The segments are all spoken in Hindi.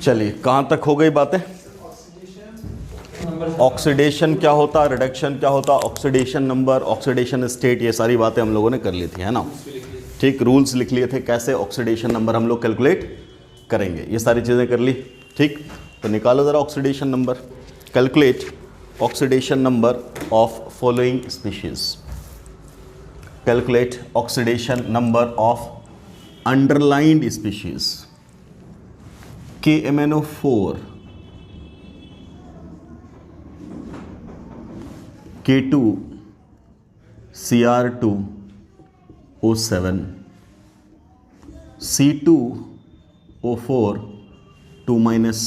चलिए कहाँ तक हो गई बातें? ऑक्सीडेशन क्या होता, रिडक्शन क्या होता, ऑक्सीडेशन नंबर, ऑक्सीडेशन स्टेट, ये सारी बातें हम लोगों ने कर ली थी, है ना। ठीक, रूल्स लिख लिए थे कैसे ऑक्सीडेशन नंबर हम लोग कैलकुलेट करेंगे, ये सारी चीज़ें कर ली। ठीक, तो निकालो ज़रा oxidation number. Calculate oxidation number of following species. Calculate oxidation number of underlined species. KMnO4, K2, Cr2O7, C2O4 2 minus,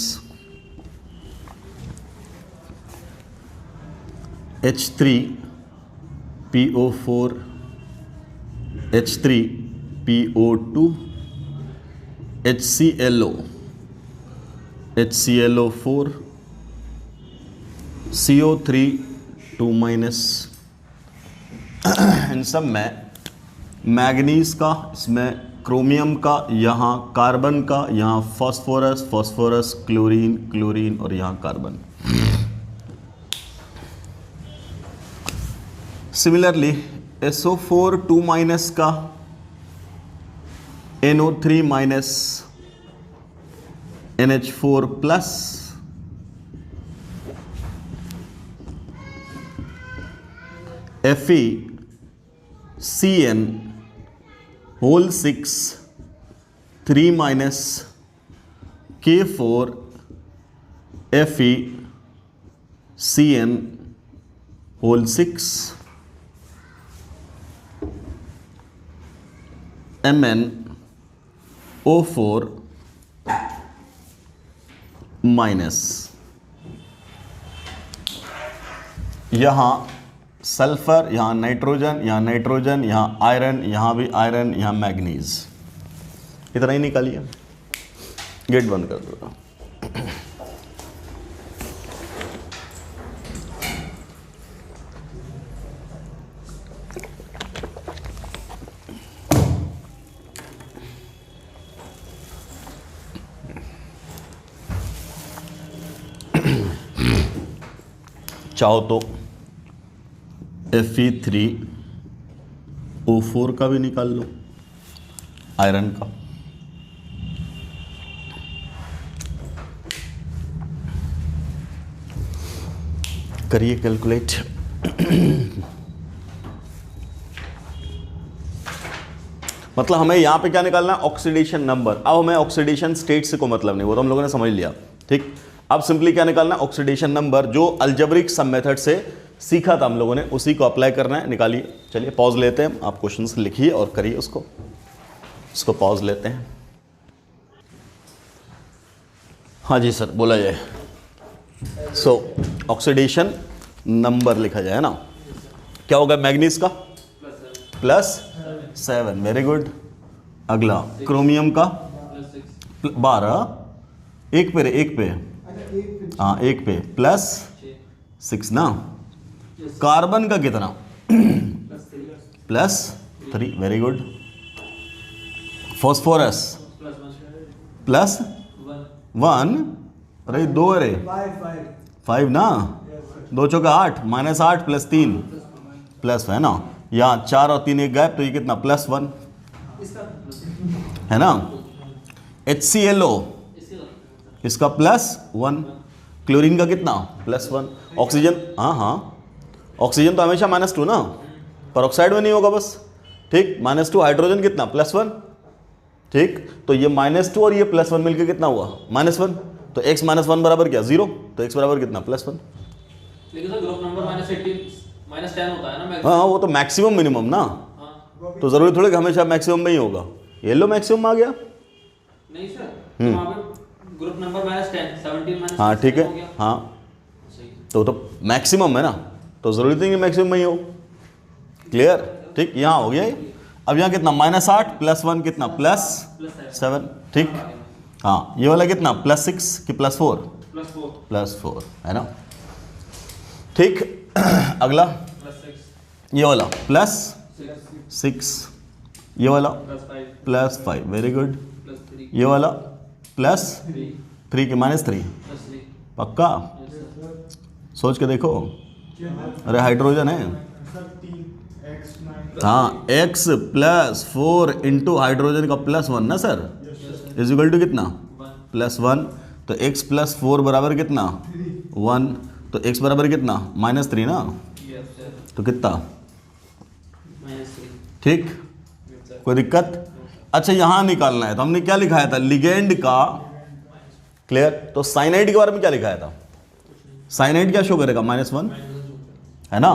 H3PO4, H3PO2, HClO4, CO3 2 minus। इन सब में मैग्नीज का, इसमें क्रोमियम का, यहाँ कार्बन का, यहाँ फास्फोरस फास्फोरस, क्लोरीन क्लोरीन और यहाँ कार्बन। सिमिलरली SO4 2 माइनस का NO3 minus NH4 plus, FeCN whole 6 3 minus K4 FeCN whole 6 MnO4 minus. यहाँ सल्फर, यहाँ नाइट्रोजन, यहाँ नाइट्रोजन, यहाँ आयरन, यहाँ भी आयरन, यहाँ मैग्नीज। इतना ही निकालिए। गेट बंद कर दो। चाहो तो Fe3O4 का भी निकाल लो, आयरन का। करिए कैलकुलेट। मतलब हमें यहां पे क्या निकालना है? Oxidation number. अब हमें ऑक्सीडेशन स्टेट से कोई मतलब नहीं, वो तो हम लोगों ने समझ लिया। ठीक, अब सिंपली क्या निकालना है? ऑक्सीडेशन नंबर, जो अलजेब्रिक सब मेथड से सीखा था हम लोगों ने, उसी को अप्लाई करना है। निकालिए। चलिए पॉज लेते हैं, आप क्वेश्चंस लिखिए और करिए उसको पॉज लेते हैं। हाँ जी सर, बोला जाए। सो ऑक्सीडेशन नंबर लिखा जाए ना, क्या होगा? मैग्नीज का +7, वेरी गुड। अगला क्रोमियम का 12, एक पे हाँ, एक पे +6 ना। कार्बन का कितना? +3, वेरी गुड। फास्फोरस +1, अरे 2, अरे 5 ना, 2 चौका 8, -8 +3 प्लस है ना। यहाँ 4 और 3 एक गैप, तो ये कितना? +1 है ना। HClO इसका +1, क्लोरीन का कितना? +1। ऑक्सीजन, हाँ ऑक्सीजन तो हमेशा -2 ना, परऑक्साइड में नहीं होगा बस। ठीक, -2। हाइड्रोजन कितना? +1। ठीक, तो ये -2 और ये +1 मिलकर कितना हुआ? -1। तो x -1 बराबर क्या? 0। तो x बराबर कितना? +1। लेकिन सर ग्रुप नंबर -10 होता है ना। हाँ, वो तो मैक्सिमम मिनिमम ना। हाँ। तो जरूरी थोड़ी कि हमेशा मैक्सिमम में ही होगा। ये लो मैक्सिमम आ गया। नहीं सर, वहाँ पे ग्रुप नंबर -10, 17 हाँ ठीक है, हाँ तो मैक्सिमम है ना, तो जरूरी नहीं कि मैक्सिमम में ही हो। क्लियर? ठीक, यहाँ हो गया। अब यहाँ कितना? -8 +1 कितना? +7। ठीक, हाँ ये वाला कितना? +6 कि +4? +4 है ना। ठीक, अगला ये वाला +6, ये वाला +5, वेरी गुड। ये वाला +3, 3 की -3 3 पक्का? सोच के देखो। अरे हाइड्रोजन है। हाँ, x + 4 इंटू हाइड्रोजन का +1 ना सर, इज इक्वल टू कितना? +1। तो x + 4 बराबर कितना? 1। तो x बराबर कितना? -3 ना, तो कितना? ठीक, कोई दिक्कत? अच्छा, यहां निकालना है तो हमने क्या लिखाया था? लिगेंड का। क्लियर? तो साइनाइड के बारे में क्या लिखाया था? साइनाइड क्या शो करेगा? -1 है ना?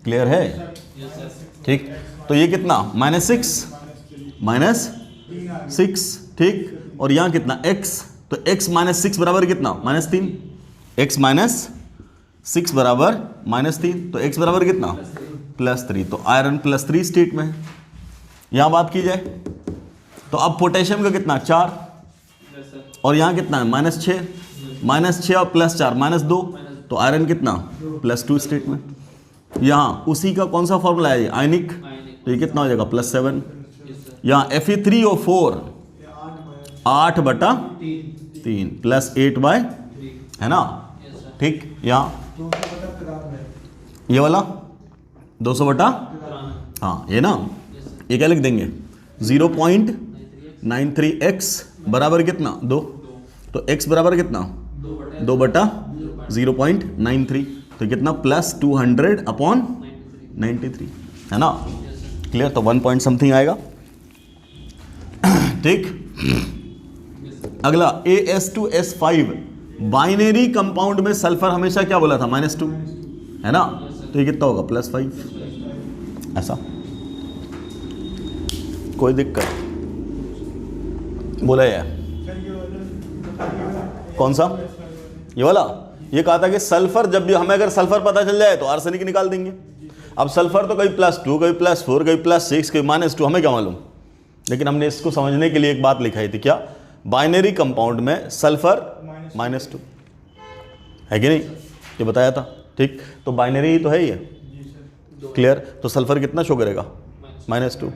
क्लियर है? ठीक, तो ये कितना? -6 ठीक, और यहां कितना? x। तो x -6 बराबर कितना? -3। x -6 बराबर -3, तो x बराबर कितना? +3। तो आयरन +3 स्टेट में है। यहां बात की जाए तो अब पोटेशियम का कितना? 4, और यहां कितना है? -6। -6 और +4 -2, तो आयरन कितना? +2 स्टेट में। यहां उसी का कौन सा फॉर्मूला है? आयनिक। तो ये कितना हो जाएगा? +7। यहां Fe3O4 8/3 +8/, है ना? ठीक, यहां ये वाला 200/, हाँ ये ना, ये क्या लिख देंगे? 0.93x बराबर कितना? 2। तो x बराबर कितना? 2/0.93, तो कितना? +200/93, है ना? क्लियर? तो 1 पॉइंट समथिंग आएगा। ठीक, अगला AS2S5 बाइनरी कंपाउंड में सल्फर हमेशा क्या बोला था? -2, है ना? तो ये कितना होगा? +5। ऐसा कोई दिक्कत? बोला यार, कौन सा? ये वाला। ये कहा था कि सल्फर जब भी हमें अगर सल्फर पता चल जाए तो आर्सेनिक निकाल देंगे। अब सल्फर तो कभी +2, कभी +4, कभी +6, कभी -2, हमें क्या मालूम। लेकिन हमने इसको समझने के लिए एक बात लिखाई थी, क्या? बाइनरी कंपाउंड में सल्फर -2 है कि नहीं, ये बताया था। ठीक, तो बाइनरी ही तो है ये। क्लियर? तो सल्फर कितना शो करेगा? -2।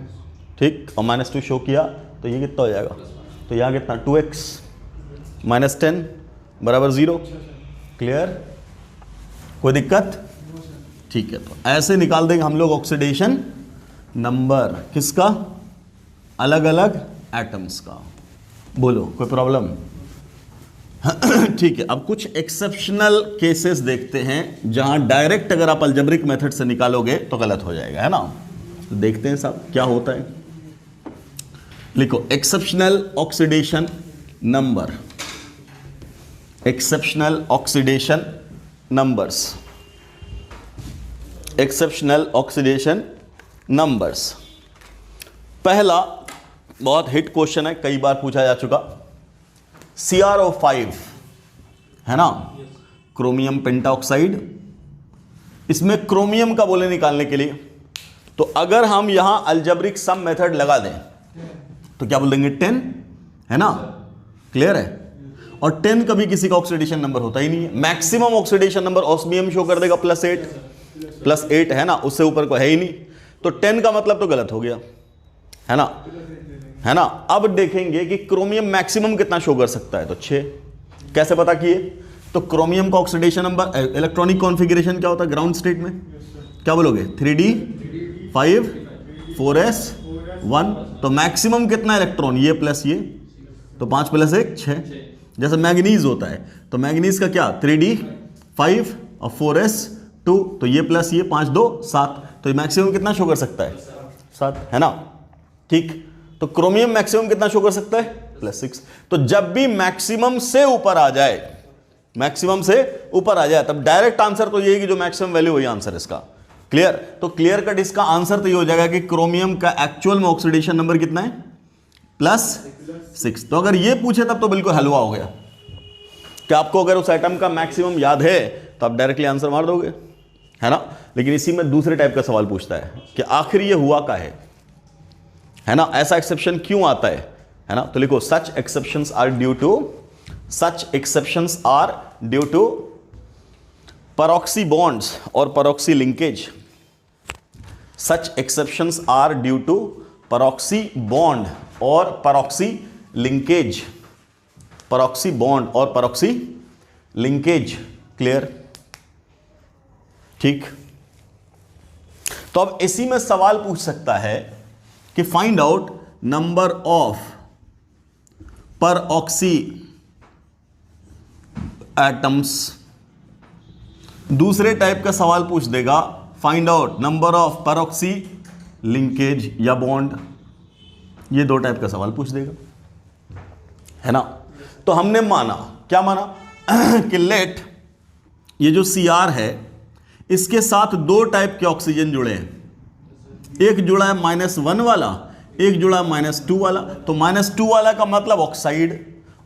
ठीक, और -2 शो किया तो ये कितना हो जाएगा? तो यहाँ कितना? 2x -10 बराबर 0। क्लियर? कोई दिक्कत? ठीक है, तो ऐसे निकाल देंगे हम लोग ऑक्सीडेशन नंबर किसका? अलग अलग एटम्स का। बोलो, कोई प्रॉब्लम? ठीक है, अब कुछ एक्सेप्शनल केसेस देखते हैं जहां डायरेक्ट अगर आप अलजेब्रिक मेथड से निकालोगे तो गलत हो जाएगा, है ना? तो देखते हैं साहब क्या होता है। लिखो exceptional oxidation number, exceptional oxidation numbers, exceptional oxidation numbers. पहला बहुत हिट क्वेश्चन है, कई बार पूछा जा चुका। CrO5 है ना, क्रोमियम पेंटाऑक्साइड। इसमें क्रोमियम का बोले निकालने के लिए, तो अगर हम यहां अलजेब्रिक सम मेथड लगा दें तो क्या बोल देंगे? 10, है ना? क्लियर है? और 10 कभी किसी का ऑक्सीडेशन नंबर होता ही नहीं है। Maximum oxidation number osmium show कर देगा +8, है ना? उससे ऊपर को है ही नहीं। तो 10 का मतलब तो गलत हो गया, है ना? है ना? अब देखेंगे कि क्रोमियम मैक्सिमम कितना शो कर सकता है, तो 6। कैसे पता किए? तो क्रोमियम का ऑक्सीडेशन नंबर, इलेक्ट्रॉनिक कॉन्फ़िगरेशन क्या होता है ग्राउंड स्टेट में? क्या बोलोगे? 3d 5 4s 1। तो मैक्सिमम कितना इलेक्ट्रॉन? ये प्लस ये, तो 5 + 1 6। जैसे मैग्नीज होता है तो मैग्नीज का क्या? 3d 5 और 4s 2, तो ये प्लस ये 5 2 7। तो ये मैक्सिमम कितना शो कर सकता है? 7, है ना? ठीक, तो क्रोमियम मैक्सिमम कितना शो कर सकता है? +6। तो जब भी मैक्सिमम से ऊपर आ जाए, मैक्सिमम से ऊपर आ जाए, तब डायरेक्ट आंसर तो ये है कि जो मैक्सिमम वैल्यू वही आंसर इसका। क्लियर? तो क्लियर कट इसका आंसर तो ये हो जाएगा कि क्रोमियम का एक्चुअल में ऑक्सीडेशन नंबर कितना है? +6। तो अगर ये पूछे तब तो बिल्कुल हलवा हो गया कि आपको अगर उस एटम का मैक्सिमम याद है तो आप डायरेक्टली आंसर मार दोगे, है ना? लेकिन इसी में दूसरे टाइप का सवाल पूछता है कि आखिर ये हुआ का है ना? ऐसा एक्सेप्शन क्यों आता है ना? तो लिखो such exceptions are due to proxy bonds और proxy linkage. Such exceptions are due to proxy bond और परॉक्सी लिंकेज। परऑक्सी बॉन्ड और परऑक्सी लिंकेज। क्लियर? ठीक। तो अब इसी में सवाल पूछ सकता है कि find out number of परऑक्सी atoms. दूसरे टाइप का सवाल पूछ देगा, find out number of परऑक्सी linkage या बॉन्ड। ये दो टाइप का सवाल पूछ देगा, है ना। तो हमने माना, क्या माना कि लेट ये जो Cr है इसके साथ दो टाइप के ऑक्सीजन जुड़े हैं। एक जुड़ा है -1 वाला, एक जुड़ा है -2 वाला। तो -2 वाला का मतलब ऑक्साइड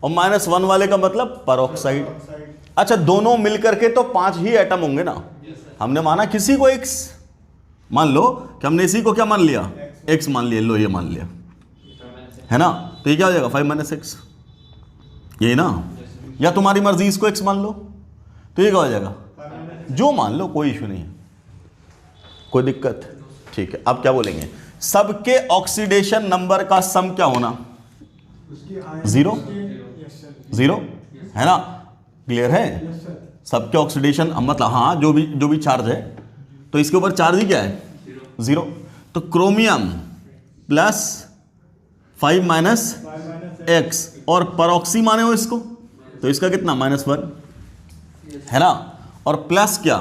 और -1 वाले का मतलब परऑक्साइड। अच्छा, दोनों मिलकर के तो 5 ही एटम होंगे ना। हमने माना किसी को x, मान लो कि हमने इसी को क्या मान लिया, x मान लिया। लो ये मान लिया, है ना। तो ये क्या हो जाएगा 5 - x, यही ना। या तुम्हारी मर्जी, इसको x मान लो तो ये क्या हो जाएगा, जो मान लो, कोई इशू नहीं है, कोई दिक्कत। ठीक है, अब क्या बोलेंगे, सबके ऑक्सीडेशन नंबर का सम क्या होना, 0 0, है ना। क्लियर है? सबके ऑक्सीडेशन मतलब हाँ, जो भी चार्ज है, तो इसके ऊपर चार्ज ही क्या है, 0। तो क्रोमियम प्लस 5 - x और परऑक्सी माने हो इसको, तो इसका कितना -1, है ना। और प्लस क्या,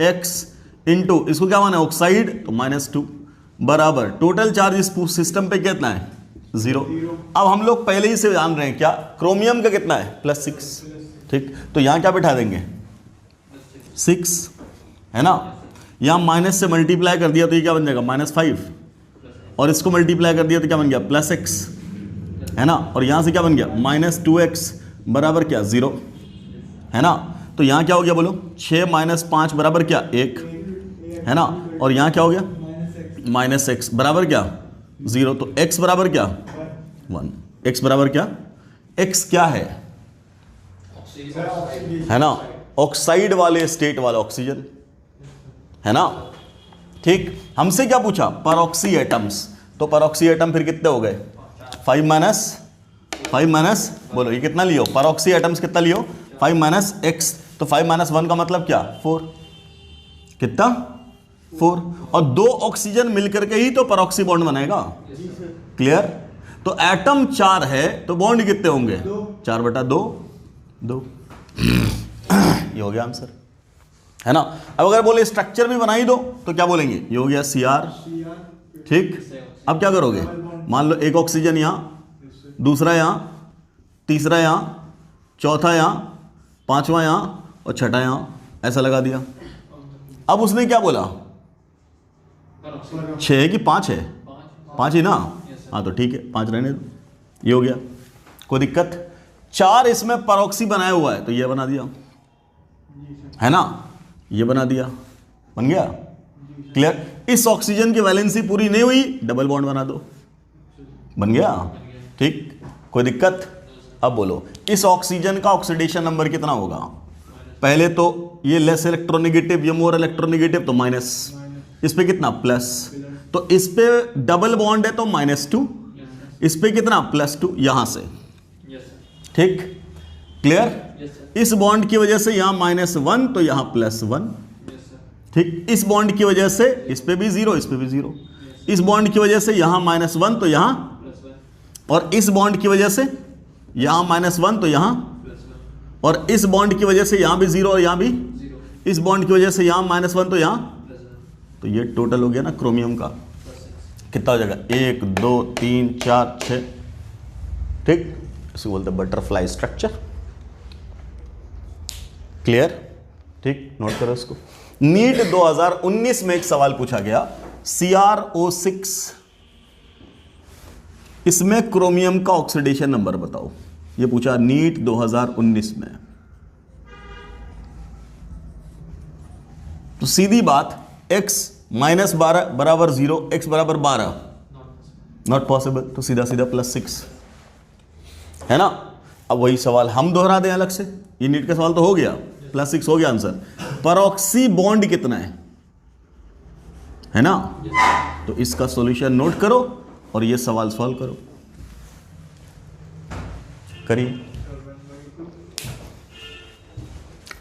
x इंटू इसको क्या माने ऑक्साइड, तो -2 बराबर टोटल चार्ज इस सिस्टम पे कितना है, 0। अब हम लोग पहले ही से जान रहे हैं क्या, क्रोमियम का कितना है, +6। ठीक, तो यहां क्या बिठा देंगे, 6, है ना। यहां माइनस से मल्टीप्लाई कर दिया तो ये क्या बन जाएगा, -5, और इसको मल्टीप्लाई कर दिया तो क्या बन गया, +x, है ना। और यहां से क्या बन गया, -2x बराबर क्या, 0, है ना। तो यहां क्या हो गया बोलो, 6 - 5 बराबर क्या, 1, है ना। और यहां क्या हो गया, -x बराबर क्या, 0। तो x बराबर क्या, 1। x बराबर क्या, x क्या है ना, ऑक्साइड वाले स्टेट वाला ऑक्सीजन, है ना। ठीक, हमसे क्या पूछा, परऑक्सी एटम्स। तो परऑक्सी एटम फिर कितने हो गए, 5 बोलो ये कितना लियो, परऑक्सी एटम्स कितना लियो, 5 - x। तो 5 - 1 का मतलब क्या, 4, कितना, 4। और 2 ऑक्सीजन मिलकर के ही तो परऑक्सी बॉन्ड बनेगा। क्लियर? तो एटम 4 है तो बॉन्ड कितने होंगे, 4/2, 2। ये हो गया आंसर, है ना। अब अगर बोले स्ट्रक्चर भी बनाई दो तो क्या बोलेंगे, ये हो गया Cr। ठीक, अब क्या करोगे, मान लो एक ऑक्सीजन यहां, दूसरा यहां, तीसरा यहां, चौथा यहां, पांचवा यहां और छठा यहां, ऐसा लगा दिया। अब उसने क्या बोला, 6 है कि 5 है, 5 ही ना। हाँ तो ठीक है, 5 रहने दो, ये हो गया, कोई दिक्कत। 4 इसमें परऑक्सी बनाया हुआ है तो ये बना दिया, है ना, ये बना दिया, बन गया। क्लियर? इस ऑक्सीजन की वैलेंसी पूरी नहीं हुई, डबल बॉन्ड बना दो, बन गया। ठीक, कोई दिक्कत। अब बोलो इस ऑक्सीजन का ऑक्सीडेशन नंबर कितना होगा, पहले तो ये लेस इलेक्ट्रोनेगेटिव, ये मोर इलेक्ट्रोनेगेटिव, तो माइनस, इस पे कितना, प्लस। तो इस पे डबल बॉन्ड है तो -2, इस पे कितना, +2 यहां से। ठीक, क्लियर। इस बॉन्ड की वजह से यहां -1 तो यहां +1। ठीक, इस बॉन्ड की वजह से इस पे भी 0, इस पे भी 0। इस बॉन्ड की वजह से यहां -1 तो यहां, और इस बॉन्ड की वजह से यहां -1 तो यहां, और इस बॉन्ड की वजह से यहां भी 0 और यहां भी, इस बॉन्ड की वजह से यहां -1 तो यहां। तो ये टोटल हो गया ना क्रोमियम का, कितना हो जाएगा, 1 2 3 4 6। ठीक, इसको बोलते हैं बटरफ्लाई स्ट्रक्चर। क्लियर? ठीक, नोट करो इसको। नीट 2019 में एक सवाल पूछा गया, CrO6, इसमें क्रोमियम का ऑक्सीडेशन नंबर बताओ, ये पूछा नीट 2019 में। तो सीधी बात, x -12 बराबर 0, x बराबर 12, नॉट पॉसिबल। तो सीधा सीधा +6, है ना। अब वही सवाल हम दोहरा दें अलग से, ये नीट का सवाल तो हो गया, +6 हो गया आंसर। परऑक्सी बॉन्ड कितना है ना। तो इसका सॉल्यूशन नोट करो और ये सवाल सॉल्व करो, करिए।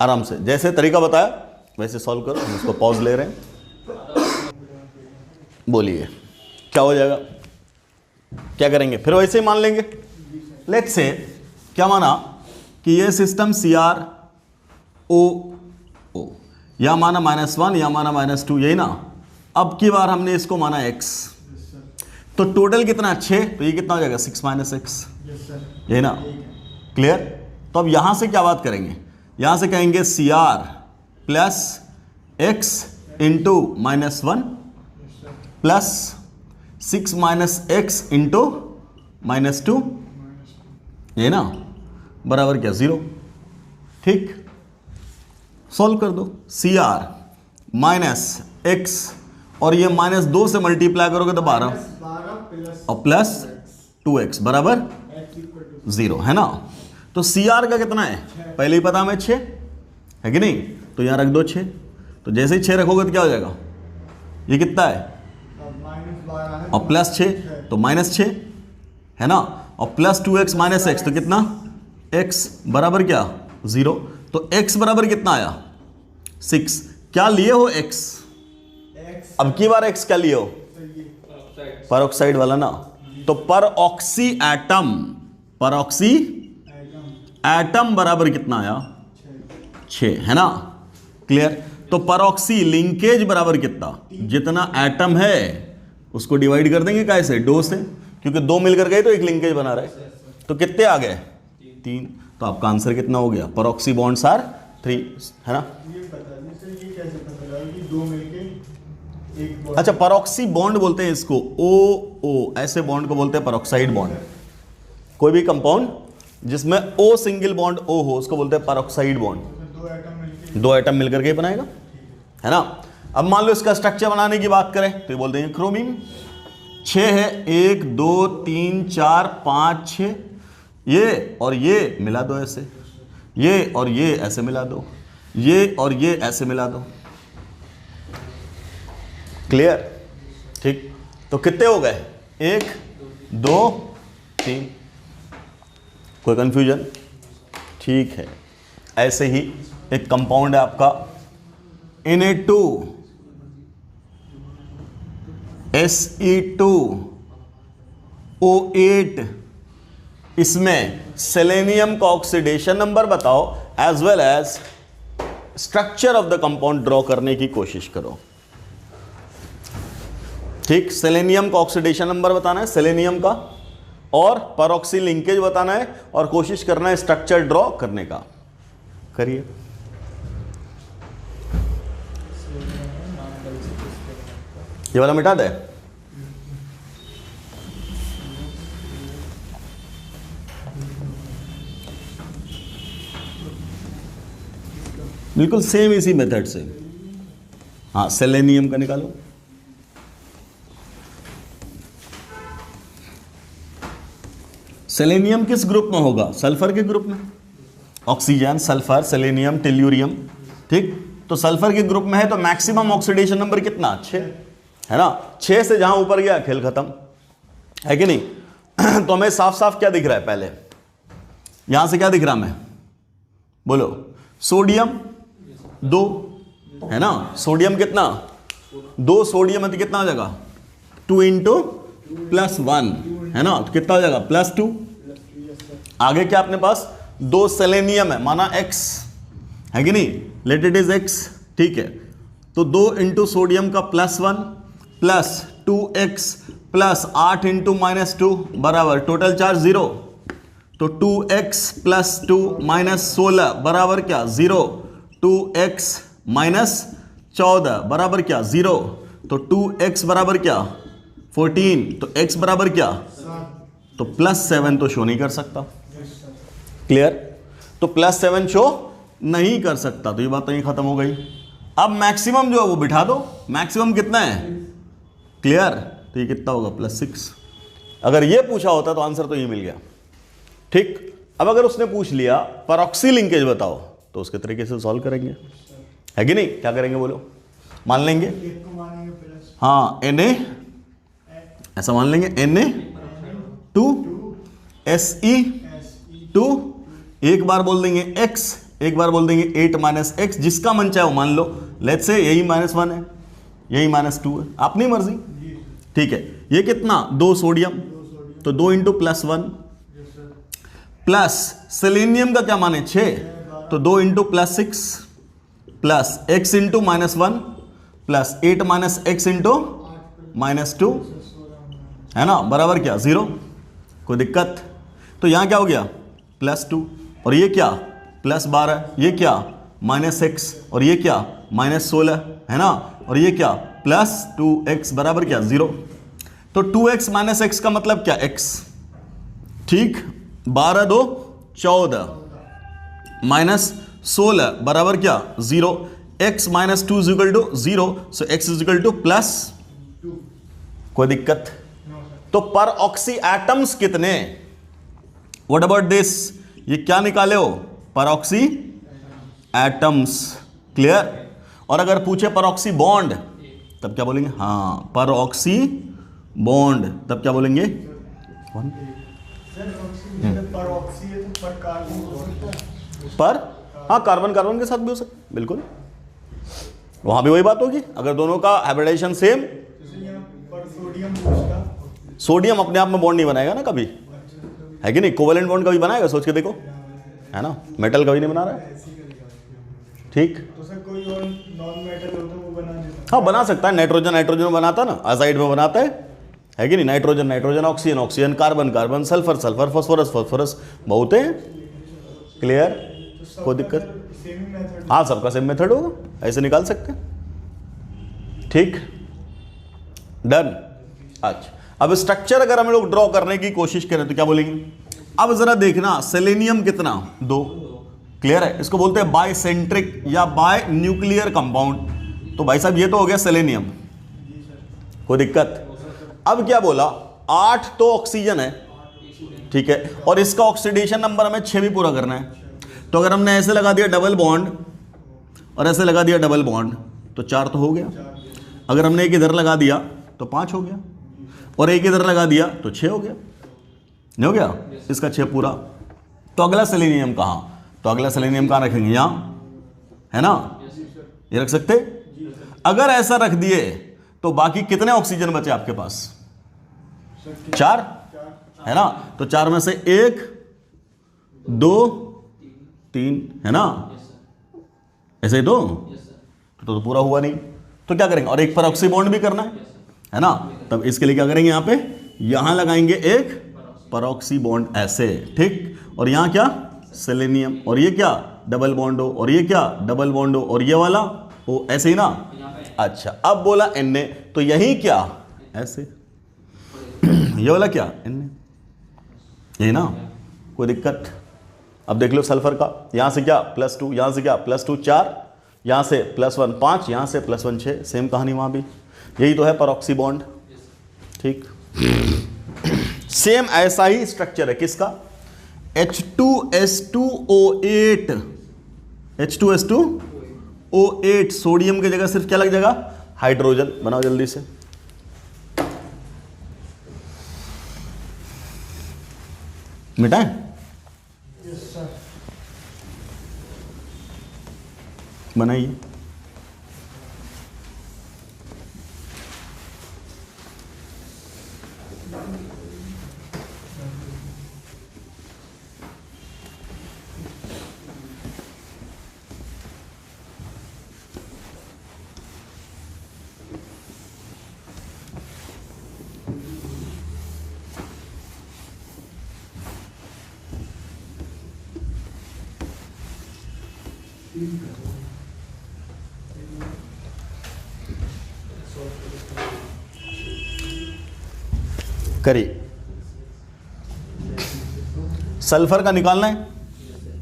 आराम से जैसे तरीका बताया वैसे सॉल्व करो। हम इसको पॉज ले रहे हैं, बोलिए क्या हो जाएगा, क्या करेंगे? फिर वैसे ही मान लेंगे। लेट्स से क्या माना कि ये सिस्टम CR O या माना -1 या माना -2, यही ना। अब की बार हमने इसको माना x, तो टोटल कितना 6, तो ये कितना हो जाएगा 6 - x, यही ना। क्लियर? तो अब यहां से क्या बात करेंगे, यहां से कहेंगे CR plus x into -1 plus 6 - x into -2, ये ना, बराबर क्या 0। ठीक, सॉल्व कर दो। CR माइनस x और ये -2 से मल्टीप्लाई करोगे तो 12 और प्लस 2x बराबर 0, है ना। तो CR का कितना है पहले ही पता हमें 6 है कि नहीं, तो यहां रख दो 6। तो जैसे ही 6 रखोगे तो क्या हो जाएगा, ये कितना है और प्लस 6 तो -6 है ना, और प्लस 2x - x तो कितना, x बराबर क्या 0। तो x बराबर कितना आया 6। क्या लिए हो x, अब की बार x क्या लिए हो, परऑक्साइड वाला ना। तो परऑक्सी एटम बराबर कितना आया 6, है ना। क्लियर? तो परऑक्सी लिंकेज बराबर कितना, जितना एटम है उसको डिवाइड कर देंगे कैसे, 2 से, क्योंकि 2 मिलकर गए तो एक लिंकेज बना रहे। तो कितने आ गए 3, तो आपका आंसर कितना हो गया, परऑक्सी बॉन्ड्स आर 3, है ना। ये कैसे पता लगा कि 2 मिलके एक बॉन्ड? अच्छा, परऑक्सी बॉन्ड बोलते हैं इसको, O ऐसे बॉन्ड को बोलते हैं परऑक्साइड बॉन्ड। कोई भी कंपाउंड जिसमें O सिंगल बॉन्ड O हो उसको बोलते हैं परऑक्साइड बॉन्ड। 2 एटम मिलकर के बनाएगा, है ना। अब मान लो इसका स्ट्रक्चर बनाने की बात करें तो ये बोल देंगे क्रोमीन। 6 है, 1 2 3 4 5 6, ये और ये मिला दो ऐसे, ये और ये ऐसे मिला दो, ये और ये ऐसे मिला दो। क्लियर? ठीक, तो कितने हो गए, 1 2 3। कोई कंफ्यूजन? ठीक है। ऐसे ही एक कंपाउंड है आपका Na2SE2O8, इसमें सेलेनियम का ऑक्सीडेशन नंबर बताओ as well as structure of the compound draw करने की कोशिश करो। ठीक, सेलेनियम का ऑक्सीडेशन नंबर बताना है, सेलेनियम का, और परऑक्सी लिंकेज बताना है, और कोशिश करना है स्ट्रक्चर ड्रॉ करने का। करिए। ये वाला मिटा दे। बिल्कुल सेम इसी मेथड से। हाँ, सेलेनियम का निकालो। सेलेनियम किस ग्रुप में होगा, सल्फर के ग्रुप में। Oxygen, sulphur, selenium, tellurium. ठीक, तो सल्फर के ग्रुप में है तो मैक्सिमम ऑक्सीडेशन नंबर कितना 6, है ना। 6 से जहां ऊपर गया खेल खत्म, है कि नहीं। तो हमें साफ साफ क्या दिख रहा है, पहले यहां से क्या दिख रहा है हमें, बोलो। सोडियम 2, है ना। सोडियम कितना, 2 सोडियम है तो कितना हो जाएगा 2 इंटू +1, है ना। तो कितना हो जाएगा +2। आगे क्या अपने पास 2 सेलेनियम है, माना x, है कि नहीं, लेट इट इज x। ठीक है, तो 2 इंटू सोडियम का +1 प्लस 2x प्लस 8 इंटू -2 बराबर टोटल चार्ज 0। तो 2x प्लस 2 -16 बराबर क्या 0। 2x -14 बराबर क्या 0। तो 2x बराबर क्या 14। तो x बराबर क्या, तो +7 तो शो नहीं कर सकता। क्लियर? तो +7 शो नहीं कर सकता, तो ये बात नहीं खत्म हो गई। अब मैक्सिमम जो है वो बिठा दो, मैक्सिमम कितना है। क्लियर? तो ये कितना होगा +6। अगर ये पूछा होता तो आंसर तो ये मिल गया। ठीक, अब अगर उसने पूछ लिया परऑक्सी लिंकेज बताओ तो उसके तरीके से सॉल्व करेंगे, है कि नहीं। क्या करेंगे बोलो, मान लेंगे, हाँ Na, ऐसा मान लेंगे Na2SE2, एक बार बोल देंगे X एक बार बोल देंगे 8 माइनस एक्स, जिसका मन चाहे वो मान लो। लेट्स से यही -1 है, यही -2 है, अपनी मर्जी। ठीक है, ये कितना 2 सोडियम, तो 2 इंटू +1 प्लस सेलेनियम का क्या माने 6, तो 2 into +6 plus x into -1 plus 8 minus x into -2 है ना, बराबर क्या 0। कोई दिक्कत? तो यहां क्या हो गया +2, और ये क्या +12, ये क्या -x, और ये क्या -16 है ना, और ये क्या +2x बराबर क्या 0। तो 2x माइनस एक्स का मतलब क्या x, ठीक। 12 2 14 -16 बराबर क्या 0। x -2 is equal to 0, so x is equal to +2। कोई दिक्कत? तो पर ऑक्सी एटम्स कितने? व्हाट अबाउट दिस, ये क्या निकाले हो पर ऑक्सी एटम्स, क्लियर। और अगर पूछे पर ऑक्सी बॉन्ड तब क्या बोलेंगे? हाँ, पर ऑक्सी बॉन्ड तब क्या बोलेंगे? सर ऑक्सीजन पर ऑक्सी है तो पर कार्बन हो सकता है? पर हाँ, कार्बन कार्बन के साथ भी हो सकता है, बिल्कुल। वहां भी वही बात होगी अगर दोनों का हाइब्रिडाइजेशन सेम। जैसे यहाँ पर सोडियम पूछता, सोडियम अपने आप में बॉन्ड नहीं बनाएगा ना कभी, है कि नहीं? कोवेलेंट बॉन्ड कभी बनाएगा? सोच के देखो, है ना, मेटल कभी नहीं बना रहा है, ठीक। तो सर कोई और नॉन मेटल होता है वो बना देता हाँ, बना सकता है। नाइट्रोजन नाइट्रोजन बनाता है ना, अजाइड में बनाता है कि नहीं? Nitrogen nitrogen, oxygen oxygen, carbon carbon, sulphur sulphur, phosphorus phosphorus, बहुत है, क्लियर। है। कोई दिक्कत? सेम ही मेथड। हाँ, सबका सेम मेथड होगा, ऐसे निकाल सकते हैं, ठीक, डन। अच्छा, अब स्ट्रक्चर अगर हम लोग ड्रॉ करने की कोशिश करें तो क्या बोलेंगे? अब जरा देखना, सेलेनियम कितना 2, क्लियर है। इसको बोलते हैं बाइसेंट्रिक या बाय न्यूक्लियर कंपाउंड। तो भाई साहब ये तो हो गया सेलेनियम, कोई दिक्कत? अब क्या बोला, 8 तो ऑक्सीजन है, ठीक है, और इसका ऑक्सीडेशन नंबर हमें 6 भी पूरा करना है। तो अगर हमने ऐसे लगा दिया डबल बॉन्ड और ऐसे लगा दिया डबल बॉन्ड तो 4 तो हो गया। अगर हमने एक इधर लगा दिया तो 5 हो गया, और एक इधर लगा दिया तो 6 हो गया, नहीं हो गया? इसका 6 पूरा। तो अगला सेलेनियम कहाँ? तो अगला सेलेनियम कहाँ रखेंगे? यहाँ, है ना, ये रख सकते। अगर ऐसा रख दिए तो बाकी कितने ऑक्सीजन बचे आपके पास? 4, है ना। तो 4 में से 1 2 3 है ना, ऐसे ही तो पूरा हुआ नहीं। तो क्या करेंगे? और एक पर ऑक्सी बॉन्ड भी करना है ना, तब इसके लिए क्या करेंगे? यहाँ पे यहां लगाएंगे एक परऑक्सी बॉन्ड ऐसे, ठीक। और यहां क्या सेलेनियम, और ये क्या डबल बॉन्ड हो, और ये क्या डबल बॉन्ड हो, और ये वाला हो, ऐसे ही ना। अच्छा, अब बोला Na, तो यही क्या ऐसे ये वाला क्या Na, यही ना, कोई दिक्कत? अब देख लो सल्फर का, यहां से क्या +2, यहां से क्या +2 4, यहां से +1 5, यहां से +1 6, सेम कहानी वहां भी, यही तो है परऑक्सी बॉन्ड, ठीक। सेम ऐसा ही स्ट्रक्चर है किसका? H2S2O8, H2S2O8, सोडियम की जगह सिर्फ क्या लग जाएगा? हाइड्रोजन। बनाओ जल्दी से, मिटाएं? Yes sir. बनाइए। करिए। सल्फर का निकालना है,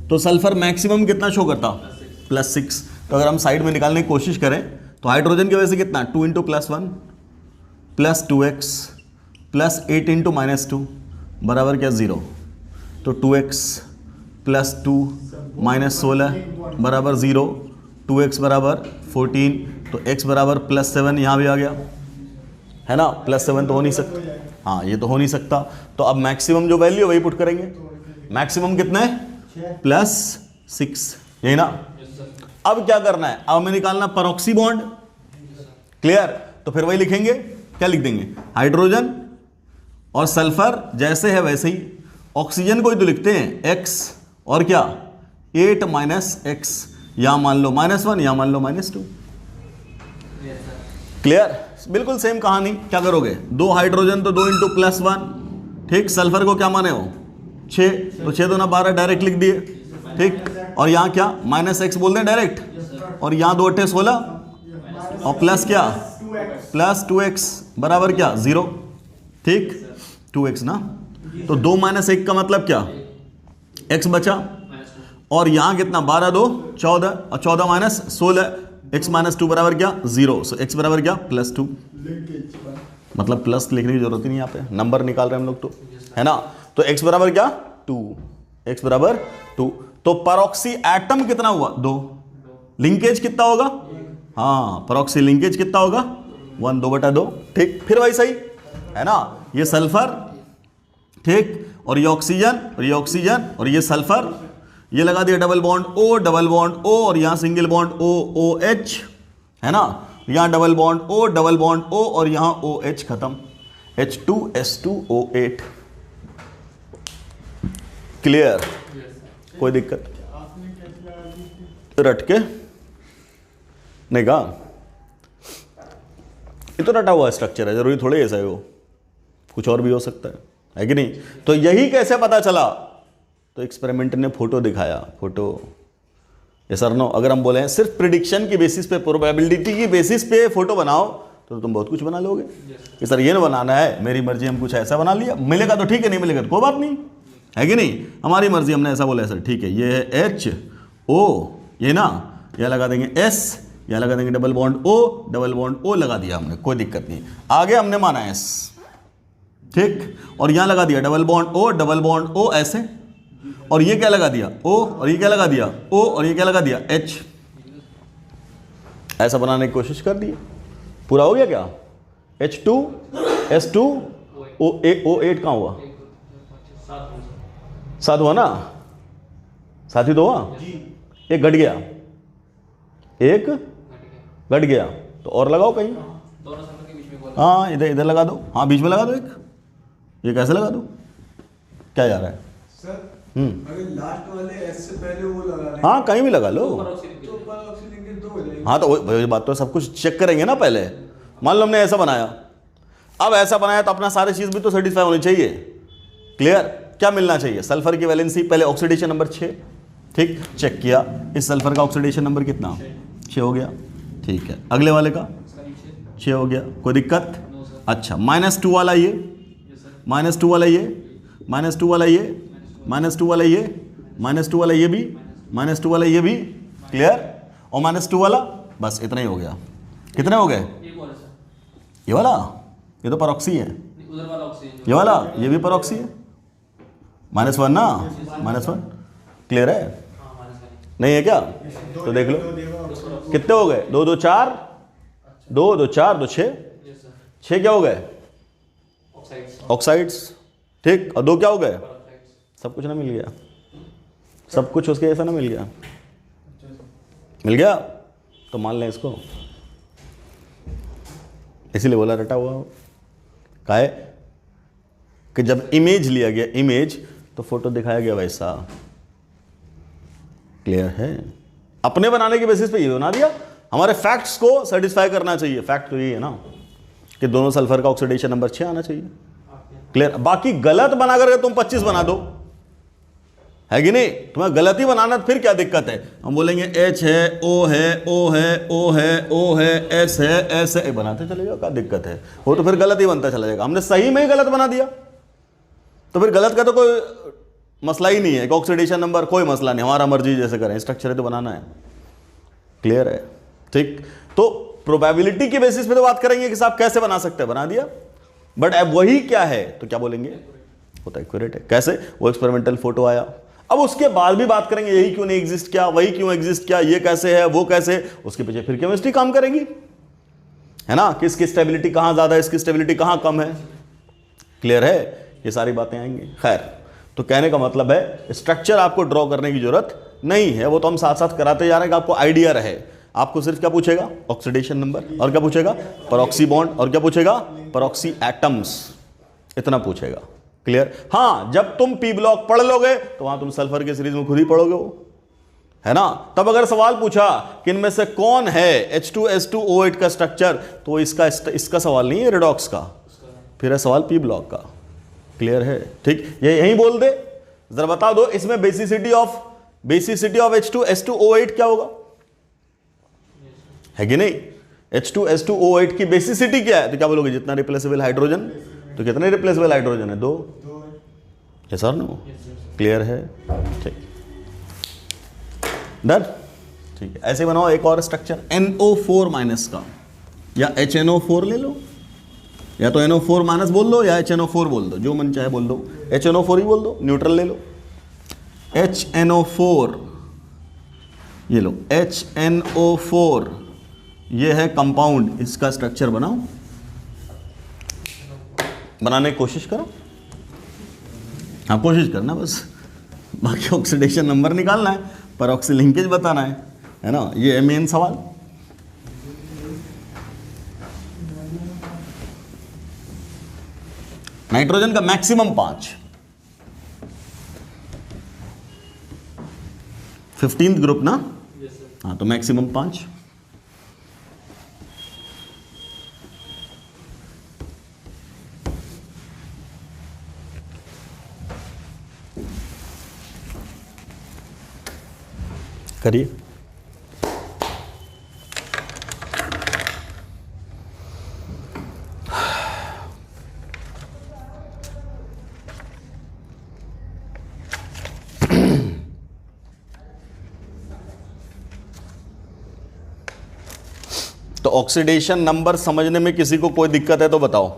तो सल्फर मैक्सिमम कितना शो करता? +6। तो अगर हम साइड में निकालने की कोशिश करें तो हाइड्रोजन की वजह से कितना? 2 इंटू +1 +2x +8 इंटू -2 बराबर क्या 0। तो 2x +2 -16 बराबर 0, 2x बराबर 14, तो x बराबर +7 यहाँ भी आ गया, है ना। +7 तो हो नहीं सकता, हाँ ये तो हो नहीं सकता। तो अब मैक्सिमम जो वैल्यू वही पुट करेंगे। मैक्सिमम कितना है? +6, यही ना। Yes sir. अब क्या करना है, अब हमें निकालना परऑक्सी बॉन्ड। क्लियर, तो फिर वही लिखेंगे, क्या लिख देंगे, हाइड्रोजन और सल्फर जैसे है वैसे ही। ऑक्सीजन को ही तो लिखते हैं x और क्या 8 माइनस एक्स, या मान लो -1 या मान लो -2। Yes sir. क्लियर, बिल्कुल सेम कहानी। क्या करोगे, 2 हाइड्रोजन तो 2 इंटू +1, ठीक। सल्फर को क्या माने हो 6, तो 6 2 12 डायरेक्ट लिख दिए, ठीक। और यहाँ क्या -x बोल दें डायरेक्ट, और यहाँ 2 8 16 और प्लस क्या +2x बराबर क्या 0, ठीक। 2x ना, तो 2 - 1 का मतलब क्या, x बचा, और यहाँ कितना 12 2 14 और 14 माइनस 16, x -2 बराबर क्या 0, सो x बराबर क्या +2। मतलब प्लस लिखने की जरूरत ही नहीं, यहाँ पे नंबर निकाल रहे हैं हम लोग तो, है ना। तो x बराबर क्या 2, x बराबर 2। तो परऑक्सी एटम कितना हुआ 2, लिंकेज कितना होगा, हाँ परऑक्सी लिंकेज कितना होगा 1 2/2, ठीक। फिर वही सही है ना, ये सल्फर, ठीक, और ये ऑक्सीजन और ये ऑक्सीजन और ये सल्फर, ये लगा दिया डबल बॉन्ड O, और यहाँ सिंगल बॉन्ड OH, है ना। यहाँ डबल बॉन्ड O, और यहाँ OH खत्म, H2S2O8। क्लियर, कोई दिक्कत रट के नहीं कहा, ये तो रटा हुआ स्ट्रक्चर है, जरूरी थोड़े ऐसा है, वो कुछ और भी हो सकता है कि नहीं। तो यही कैसे पता चला, तो एक्सपेरिमेंट ने फोटो दिखाया, फोटो ये सर नो। अगर हम बोले सिर्फ प्रिडिक्शन की बेसिस पे, प्रोबेबिलिटी की बेसिस पे फोटो बनाओ, तो तुम बहुत कुछ बना लोगे कि सर ये ना बनाना है, मेरी मर्जी, हम कुछ ऐसा बना लिया, मिलेगा तो ठीक है, नहीं मिलेगा तो कोई बात नहीं, है कि नहीं, हमारी मर्जी, हमने ऐसा बोला सर ठीक है, ये है HO, ये ना, यह लगा देंगे S, यह लगा देंगे डबल बॉन्ड O लगा दिया हमने, कोई दिक्कत नहीं। आगे हमने माना S, ठीक, और यहां लगा दिया डबल बॉन्ड O ऐसे, और ये क्या लगा दिया O, और ये क्या लगा दिया O, और ये क्या लगा दिया H, ऐसा बनाने की कोशिश कर दी। पूरा हो गया क्या, H2S2O8 कहाँ हुआ, 7 हुआ ना, 7 ही तो हुआ, एक घट गया, एक घट गया, तो और लगाओ कहीं, दोनों सल्फर के बीच में बोला। हाँ इधर लगा दो, हाँ बीच में लगा दो एक, ये कैसे लगा दो, क्या जा रहा है सर अगर लास्ट वाले एस से पहले वो लगा लें, हाँ कहीं भी लगा लो, तो परऑक्सी लिंकेज 2 हो जाएगी। हाँ तो वही बात, तो सब कुछ चेक करेंगे ना पहले। मान लो हमने ऐसा बनाया, अब ऐसा बनाया तो अपना सारी चीज भी तो सेटिस्फाई होनी चाहिए। क्लियर, क्या मिलना चाहिए, सल्फर की वैलेंसी, पहले ऑक्सीडेशन नंबर 6, ठीक, चेक किया, इस सल्फर का ऑक्सीडेशन नंबर कितना 6 हो गया, ठीक है। अगले वाले का 6 हो गया, कोई दिक्कत, अच्छा -2 वाला ये, -2 वाला ये, -2 वाला ये, -2 वाला ये, -2 वाला ये भी, -2 वाला ये भी, क्लियर, और -2 वाला, बस इतना ही हो गया। कितने हो गए, एक और है सर, ये वाला, ये तो परऑक्सी है, उधर वाला ऑक्सीजन, ये वाला, ये भी परऑक्सी है, -1 ना, -1, क्लियर है, हाँ हमारे सारे नहीं है क्या, तो देख लो कितने हो गए, 2 2 4, 2 2 4 2 6, यस सर, 6 क्या हो गए ऑक्साइड्स, ऑक्साइड्स, ठीक, और 2 क्या हो गए, ऑक्साइड्स, सब कुछ ना मिल गया, सब कुछ उसके जैसा ना मिल गया, मिल गया, तो मान लें इसको, इसीलिए बोला रटा हुआ का है कि जब इमेज लिया गया, इमेज तो फोटो दिखाया गया वैसा। क्लियर है, अपने बनाने की बेसिस पे ये बना दिया, हमारे फैक्ट्स को सेटिस्फाई करना चाहिए। फैक्ट तो यही है ना कि दोनों सल्फर का ऑक्सीडेशन नंबर 6 आना चाहिए। क्लियर, बाकी गलत बना करके तुम 25 बना दो, है कि नहीं, तुम्हें गलत ही बनाना, फिर क्या दिक्कत है, हम बोलेंगे H है, O है, O है, O है, O है, S है, S है, बनाते चले जाओ, क्या दिक्कत है, वो तो फिर गलत ही बनता चला जाएगा। हमने सही में ही गलत बना दिया, तो फिर गलत का तो कोई मसला ही नहीं है, ऑक्सीडेशन नंबर कोई मसला नहीं, हमारा मर्जी जैसे करें, स्ट्रक्चर है तो बनाना है। क्लियर है, ठीक, तो प्रोबेबिलिटी की बेसिस पे तो बात करेंगे कि साहब कैसे बना सकते हैं, बना दिया, बट अब वही क्या है तो क्या बोलेंगे, होता एक्यूरेट है, कैसे, वो एक्सपेरिमेंटल फोटो आया, अब उसके बाद भी बात करेंगे यही क्यों नहीं एग्जिस्ट किया, वही क्यों एग्जिस्ट किया, ये कैसे है, वो कैसे, उसके पीछे फिर केमिस्ट्री काम करेगी, है ना, किसकी स्टेबिलिटी कहां ज्यादा है, इसकी स्टेबिलिटी कहां कम है। क्लियर है, ये सारी बातें आएंगी। खैर, तो कहने का मतलब है स्ट्रक्चर आपको ड्रॉ करने की जरूरत नहीं है, वो तो हम साथ साथ कराते जा रहे हैं कि आपको आइडिया रहे। आपको सिर्फ क्या पूछेगा, ऑक्सीडेशन नंबर, और क्या पूछेगा, परऑक्सी बॉन्ड, और क्या पूछेगा, परऑक्सी एटम्स, इतना पूछेगा। क्लियर? हाँ, जब तुम पी ब्लॉक पढ़ लोगे तो वहां तुम सल्फर के सीरीज में खुद ही पढ़ोगे वो, है ना। तब अगर सवाल पूछा कि इनमें से कौन है H2S2O8 का स्ट्रक्चर, तो इसका सवाल नहीं है रिडॉक्स का, फिर है सवाल पी ब्लॉक का। क्लियर है? ठीक, ये यही बोल दे, जरा बता दो इसमें बेसिसिटी ऑफ H2S2O8 क्या होगा, है कि नहीं। H2S2O8 की बेसिसिटी क्या है, तो क्या बोलोगे, जितना रिप्लेसेबल हाइड्रोजन। तो कितने रिप्लेसेबल हाइड्रोजन है, 2। यस और नो? क्लियर है? ठीक, डन। ठीक है, ऐसे बनाओ एक और स्ट्रक्चर NO4 माइनस का, या HNO4 ले लो, या तो NO4 माइनस बोल दो या HNO4 बोल दो, जो मन चाहे बोल दो, HNO4 ही बोल दो, न्यूट्रल ले लो। HNO4 ये लो, HNO4 ये है कंपाउंड, इसका स्ट्रक्चर बनाओ, बनाने की कोशिश करो। हाँ, कोशिश करना बस, बाकी ऑक्सीडेशन नंबर निकालना है, परऑक्सी लिंकेज बताना है ना, ये है मेन सवाल। नाइट्रोजन का मैक्सिमम 5, 15th ग्रुप ना, हाँ, तो मैक्सिमम 5। करिए। तो ऑक्सीडेशन नंबर समझने में किसी को कोई दिक्कत है तो बताओ।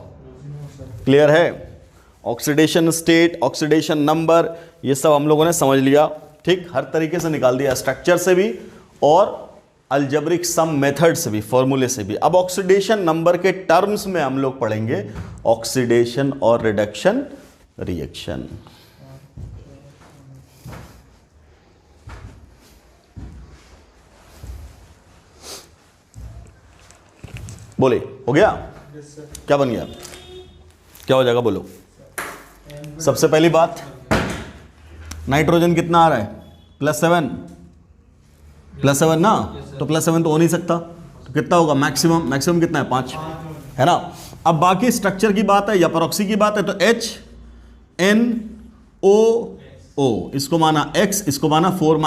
क्लियर है? ऑक्सीडेशन स्टेट, ऑक्सीडेशन नंबर, ये सब हम लोगों ने समझ लिया। ठीक, हर तरीके से निकाल दिया, स्ट्रक्चर से भी और अलजेब्रिक सम मेथड से भी, फॉर्मूले से भी। अब ऑक्सीडेशन नंबर के टर्म्स में हम लोग पढ़ेंगे ऑक्सीडेशन और रिडक्शन रिएक्शन। बोले, हो गया? क्या बन गया, क्या हो जाएगा, बोलो। सबसे पहली बात, नाइट्रोजन कितना आ रहा है, +7, +7 ना, तो +7 तो हो नहीं सकता, तो कितना होगा, मैक्सिमम कितना है, 5, है ना। अब बाकी स्ट्रक्चर की बात है या परऑक्सी की बात है, तो HNO, इसको माना X, इसको माना 4 -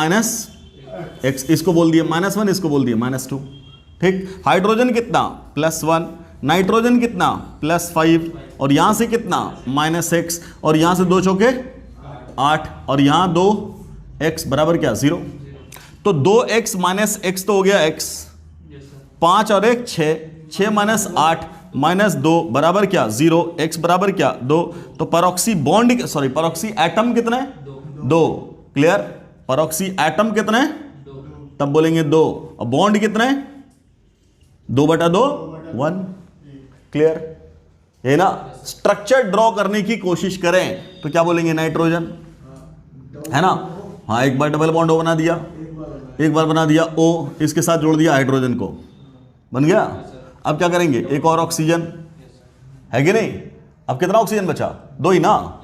X, इसको बोल दिए -1, इसको बोल दिए -2। ठीक, हाइड्रोजन कितना, +1, नाइट्रोजन कितना, +5, और यहां से कितना, -6, और यहां से 2 चौके 8, और यहां 2x बराबर क्या, 0। तो 2x - x तो हो गया x, 5 और 1 6, 6 - 8 -2 बराबर क्या, 0, x बराबर क्या, 2। तो परऑक्सी बॉन्ड, सॉरी, परऑक्सी एटम कितना है, 2। क्लियर? परऑक्सी एटम कितना है, 2। तब बोलेंगे 2, और बॉन्ड कितना है, 2/2, 1। क्लियर? ये ना, स्ट्रक्चर ड्रॉ करने की कोशिश करें तो क्या बोलेंगे, नाइट्रोजन, है ना। हाँ, एक बार डबल बॉन्ड O बना दिया, एक बार बना दिया O, इसके साथ जोड़ दिया हाइड्रोजन को, बन गया। अब क्या करेंगे, एक और ऑक्सीजन, है कि नहीं। अब कितना ऑक्सीजन बचा, 2 ही ना,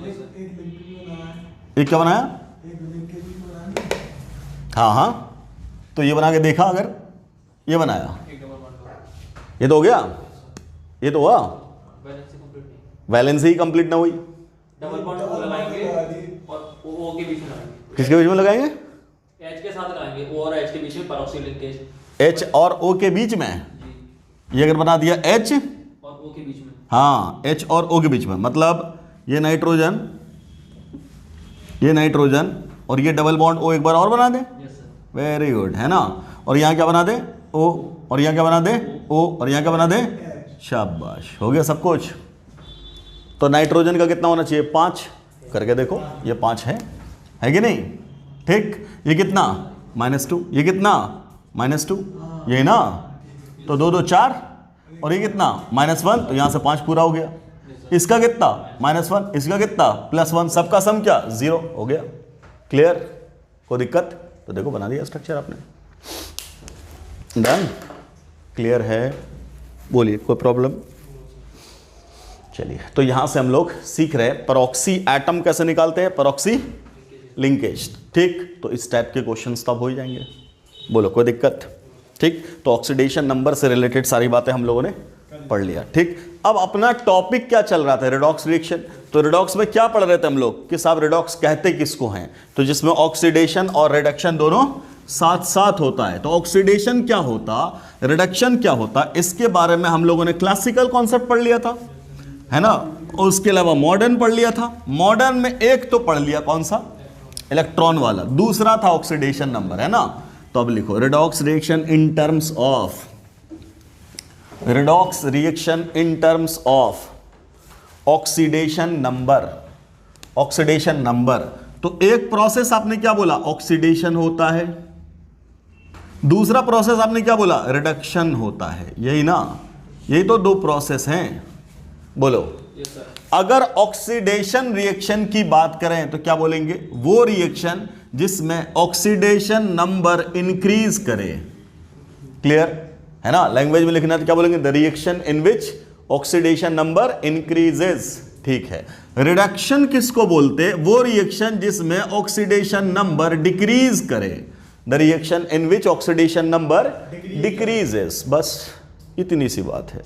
एक क्या बनाया, हाँ, तो ये बना के देखा, अगर ये बनाया, ये तो हो गया, ये तो हुआ, वैलेंस ही कंप्लीट ना हुई। डबल बॉन्ड लगाएंगे और O के बीच में लगाएंगे। किसके बीच में लगाएंगे, H के साथ लगाएंगे, O और H के बीच में परऑक्सी लिंकेज। H और O के बीच में, ये अगर बना दिया H और O के बीच में, हाँ, H और O के बीच में, मतलब ये नाइट्रोजन और ये डबल बॉन्ड O एक बार और बना दे, वेरी गुड, है ना। और यहाँ क्या बना दे, O, और यहाँ क्या बना दे, O, और यहाँ क्या बना दे, शाबाश, हो गया सब कुछ। तो नाइट्रोजन का कितना होना चाहिए, 5, करके देखो, ये 5 है कि नहीं। ठीक, ये कितना, -2, ये कितना, -2, ये ना, तो 2 2 4, और ये कितना, -1, तो यहाँ से 5 पूरा हो गया। इसका कितना, -1, इसका कितना, +1, सबका सम क्या, 0 हो गया। क्लियर? कोई दिक्कत? तो देखो बना दिया स्ट्रक्चर आपने। डन, क्लियर है? बोलिए, कोई प्रॉब्लम? चलिए, तो यहां से हम लोग सीख रहे हैं परऑक्सी एटम कैसे निकालते हैं, परऑक्सी लिंकेज। ठीक, तो इस टाइप के क्वेश्चंस तब हो ही जाएंगे। बोलो, कोई दिक्कत? ठीक, तो ऑक्सीडेशन नंबर से रिलेटेड सारी बातें हम लोगों ने पढ़ लिया। ठीक, अब अपना टॉपिक क्या चल रहा था, रिडॉक्स रिएक्शन। तो रिडॉक्स में क्या पढ़ रहे थे हम लोग कि साहब रिडॉक्स कहते किसको हैं, तो जिसमें ऑक्सीडेशन और रिडक्शन दोनों साथ साथ होता है। तो ऑक्सीडेशन क्या होता, रिडक्शन क्या होता, इसके बारे में हम लोगों ने क्लासिकल कॉन्सेप्ट पढ़ लिया था, है ना। उसके अलावा मॉडर्न पढ़ लिया था। मॉडर्न में एक तो पढ़ लिया, कौन सा, इलेक्ट्रॉन वाला, दूसरा था ऑक्सीडेशन नंबर, है ना। तो अब लिखो redox reaction in terms of, redox reaction in terms of oxidation number. Oxidation number, तो एक प्रोसेस आपने क्या बोला, ऑक्सीडेशन होता है, दूसरा प्रोसेस आपने क्या बोला, रिडक्शन होता है, यही ना, यही तो दो प्रोसेस हैं। बोलो, अगर ऑक्सीडेशन रिएक्शन की बात करें तो क्या बोलेंगे, वो रिएक्शन जिसमें ऑक्सीडेशन नंबर इंक्रीज करे। क्लियर है ना, लैंग्वेज में लिखना तो क्या बोलेंगे, the reaction in which oxidation number increases. ठीक है, रिडक्शन किसको बोलते, वो रिएक्शन जिसमें ऑक्सीडेशन नंबर डिक्रीज करे, the reaction in which oxidation number decreases. बस इतनी सी बात है।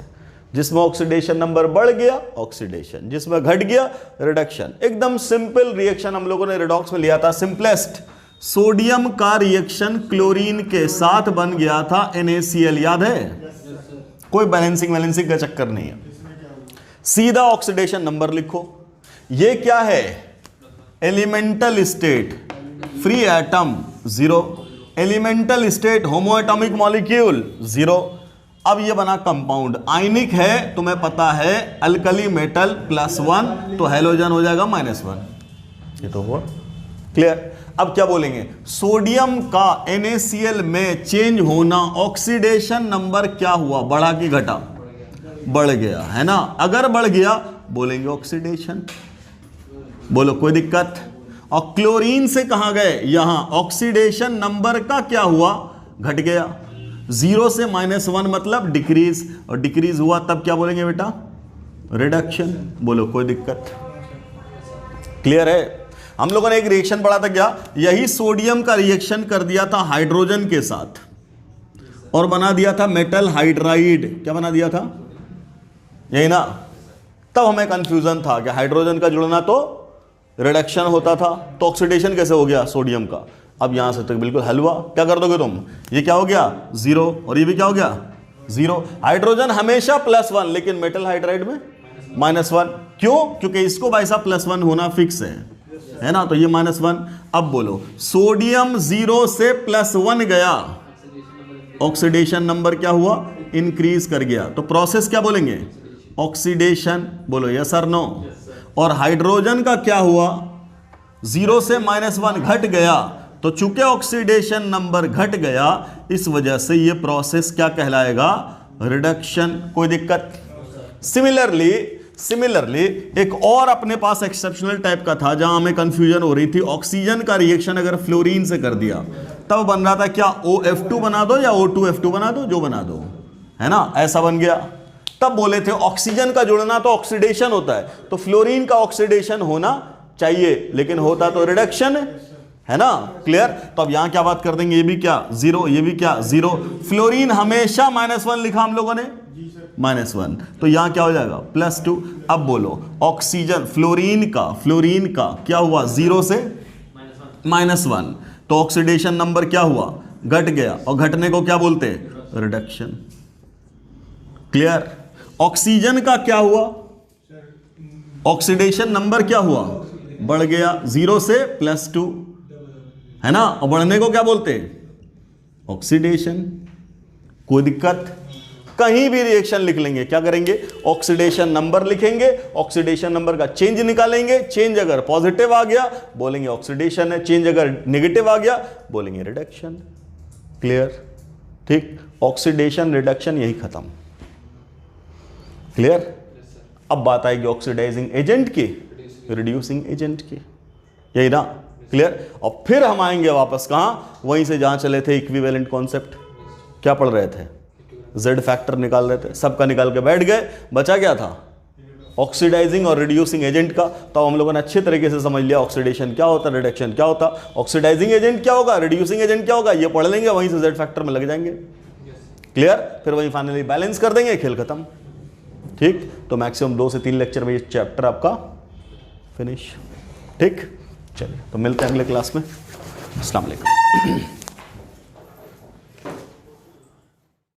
जिसमें ऑक्सीडेशन नंबर बढ़ गया ऑक्सीडेशन, जिसमें घट गया रिडक्शन। एकदम सिंपल रिएक्शन हम लोगों ने रिडॉक्स में लिया था, सिंपलेस्ट। सोडियम का रिएक्शन क्लोरीन के साथ बन गया था NaCl, याद है? कोई बैलेंसिंग का चक्कर नहीं है, सीधा ऑक्सीडेशन नंबर लिखो। ये क्या है, elemental state, free atom 0, elemental state homoatomic molecule 0। अब ये बना कंपाउंड, आयनिक है, तुम्हें पता है अल्कली मेटल +1, तो हैलोजन हो जाएगा -1। ये तो हुआ क्लियर। अब क्या बोलेंगे, सोडियम का NaCl में चेंज होना, ऑक्सीडेशन नंबर क्या हुआ, बढ़ा कि घटा, बढ़ गया, है ना। अगर बढ़ गया बोलेंगे ऑक्सीडेशन। बोलो, कोई दिक्कत? और क्लोरीन से कहां गए, यहां, ऑक्सीडेशन नंबर का क्या हुआ, घट गया। 0 से -1 मतलब डिक्रीज, और डिक्रीज हुआ तब क्या बोलेंगे बेटा, रिडक्शन। बोलो, कोई दिक्कत? क्लियर है। हम लोगों ने एक रिएक्शन पढ़ा था क्या, यही सोडियम का रिएक्शन कर दिया था हाइड्रोजन के साथ और बना दिया था मेटल हाइड्राइड। क्या बना दिया था, यही ना। तब हमें कंफ्यूजन था कि हाइड्रोजन का जुड़ना तो रिडक्शन होता था, तो ऑक्सीडेशन कैसे हो गया सोडियम का। अब यहां से तो बिल्कुल हलवा, क्या कर दोगे तुम, ये क्या हो गया 0 और ये भी क्या हो गया 0। हाइड्रोजन हमेशा +1, लेकिन मेटल हाइड्राइड में -1। क्यों, क्योंकि इसको भाई साहब +1 होना फिक्स है ना, तो ये -1। अब बोलो, सोडियम 0 से +1 गया, ऑक्सीडेशन नंबर क्या हुआ, इंक्रीज कर गया, तो प्रोसेस क्या बोलेंगे, ऑक्सीडेशन। बोलो यस और नो। और हाइड्रोजन का क्या हुआ, 0 से -1 घट गया, तो चूंकि ऑक्सीडेशन नंबर घट गया, इस वजह से ये प्रोसेस क्या कहलाएगा, रिडक्शन। कोई दिक्कत? सिमिलरली एक और अपने पास एक्सेप्शनल टाइप का था जहां हमें कंफ्यूजन हो रही थी। ऑक्सीजन का रिएक्शन अगर फ्लोरीन से कर दिया तब बन रहा था क्या, OF2 बना दो या O2F2 बना दो, जो बना दो, है ना, ऐसा बन गया। तब बोले थे ऑक्सीजन का जुड़ना तो ऑक्सीडेशन होता है, तो फ्लोरीन का ऑक्सीडेशन होना चाहिए, लेकिन होता तो रिडक्शन है ना। क्लियर। तो अब यहां क्या बात कर देंगे, ये भी क्या 0, ये भी क्या 0। फ्लोरीन हमेशा -1 लिखा हम लोगों ने, -1, तो यहां क्या हो जाएगा +2। अब बोलो, ऑक्सीजन फ्लोरीन का क्या हुआ, 0 से -1, तो ऑक्सीडेशन नंबर क्या हुआ, घट गया, और घटने को क्या बोलते हैं, रिडक्शन। क्लियर। ऑक्सीजन का क्या हुआ, ऑक्सीडेशन नंबर क्या हुआ, बढ़ गया 0 से +2, है ना, और बढ़ने को क्या बोलते हैं, ऑक्सीडेशन। कोई दिक्कत? कहीं भी रिएक्शन लिख लेंगे, क्या करेंगे, ऑक्सीडेशन नंबर लिखेंगे, ऑक्सीडेशन नंबर का चेंज निकालेंगे, चेंज अगर पॉजिटिव आ गया बोलेंगे ऑक्सीडेशन है, चेंज अगर नेगेटिव आ गया बोलेंगे रिडक्शन। क्लियर। ठीक, ऑक्सीडेशन रिडक्शन यही खत्म। क्लियर। अब बात आएगी ऑक्सीडाइजिंग एजेंट की, रिड्यूसिंग एजेंट की, यही ना। क्लियर। और फिर हम आएंगे वापस कहाँ, वहीं से जहाँ चले थे, इक्विवेलेंट कॉन्सेप्ट। क्या पढ़ रहे थे, जेड फैक्टर निकाल रहे थे, सबका निकाल के बैठ गए, बचा क्या था, ऑक्सीडाइजिंग और रिड्यूसिंग एजेंट का। तो हम लोगों ने अच्छे तरीके से समझ लिया ऑक्सीडेशन क्या होता है, रिडक्शन क्या होता, ऑक्सीडाइजिंग एजेंट क्या होगा, रिड्यूसिंग एजेंट क्या होगा, ये पढ़ लेंगे, वहीं से जेड फैक्टर में लग जाएंगे। क्लियर। फिर वहीं फाइनली बैलेंस कर देंगे, खेल खत्म। ठीक, तो मैक्सिमम 2 से 3 लेक्चर में ये चैप्टर आपका फिनिश। ठीक, चलिए तो मिलते हैं अगले क्लास में। अस्सलाम वालेकुम।